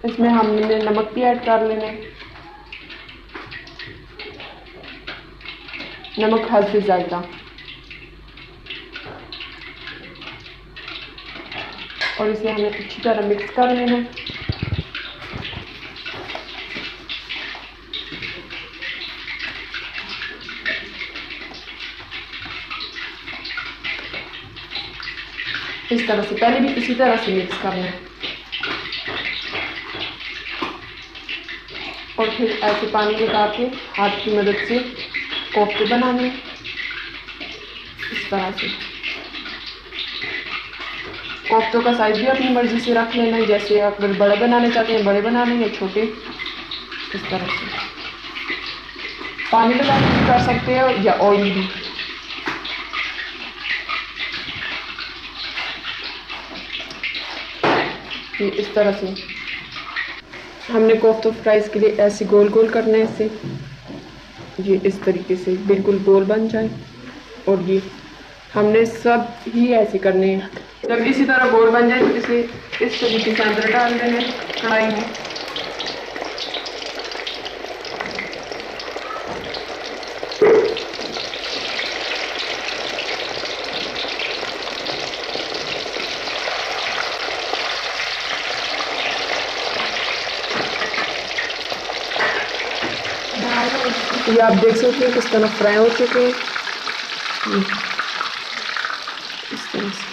इसमें हमने नमक भी ऐड कर लेना है, नमक हल्दी जायका, और इसे हमें अच्छी तरह मिक्स कर लेना है। इस तरह से पहले भी इसी तरह से मिक्स करना है और फिर ऐसे पानी लगा के हाथ की मदद से कोफ्ते बनाने इस तरह से। कोफ्तों का साइज भी अपनी मर्जी से रख लेना है, जैसे अगर बड़े बनाने चाहते हैं बड़े बनाने या छोटे, इस तरह से पानी लगा के कर सकते हैं या ऑयल भी। ये इस तरह से हमने कोफ्ता फ्राइज के लिए ऐसे गोल गोल करने से ये इस तरीके से बिल्कुल गोल बन जाए, और ये हमने सब ही ऐसे करने हैं। जब इसी तरह गोल बन जाए तो इसे इस तरीके से अंदर डाल देंगे कढ़ाई में। ये आप देख सकते हैं किस तरह फ्राई हो चुके हैं, इस तरह से।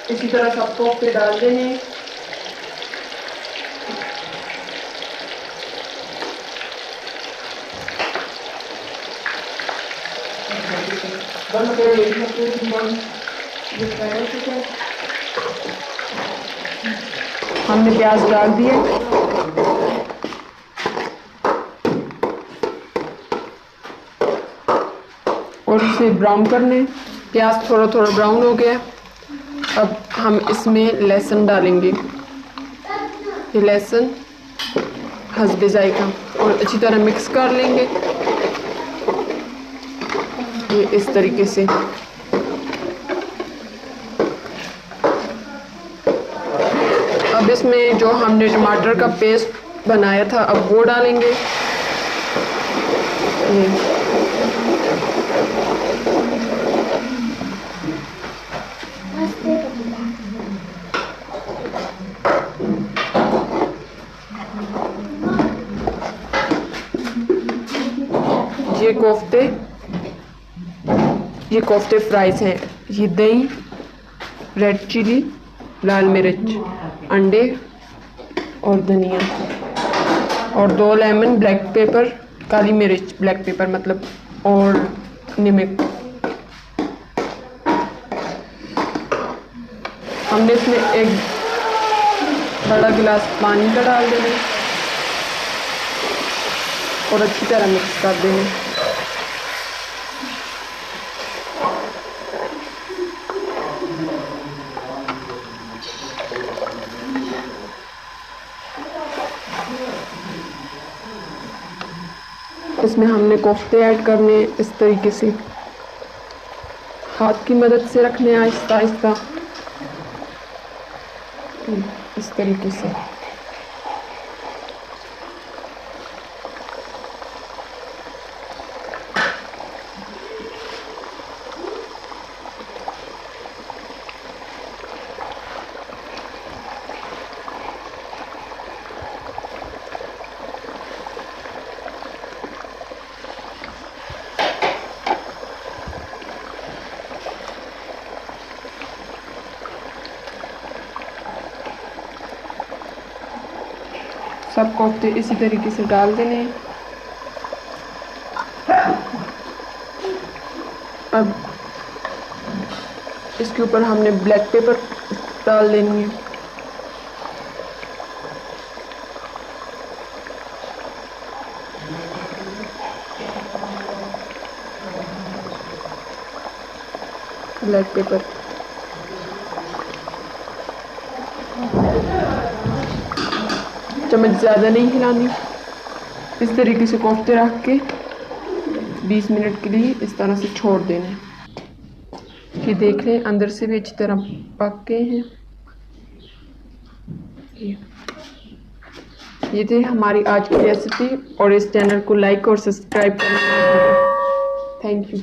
इसी तरह सब कोफ्ते डाल देने। हमने प्याज डाल दिए और इसे ब्राउन करने। प्याज थोड़ा थोड़ा ब्राउन हो गया। अब हम इसमें लहसुन डालेंगे, ये लहसुन हस्बे जायका, और अच्छी तरह मिक्स कर लेंगे ये इस तरीके से। अब इसमें जो हमने टमाटर का पेस्ट बनाया था अब वो डालेंगे। ये कोफ्ते फ्राइज हैं। ये दही, रेड चिली, लाल मिर्च, अंडे और धनिया, और 2 लेमन, ब्लैक पेपर, काली मिर्च, ब्लैक पेपर मतलब, और नमक। हमने इसमें एक बड़ा गिलास पानी का डाल देना और अच्छी तरह मिक्स कर देना। इसमें हमने कोफ्ते ऐड करने इस तरीके से, हाथ की मदद से रखने आहिस्ता आहिस्ता इस तरीके से। सब कोफ्ते इसी तरीके से डाल देने। अब इसके ऊपर हमने ब्लैक पेपर डाल देनी है। Black pepper. चम्मच ज़्यादा नहीं हिलानी। इस तरीके से कोफ्ते रख के 20 मिनट के लिए इस तरह से छोड़ देना। ये देख लें अंदर से भी अच्छी तरह पक गए हैं। ये थे हमारी आज की रेसिपी, और इस चैनल को लाइक और सब्सक्राइब करना। Thank you.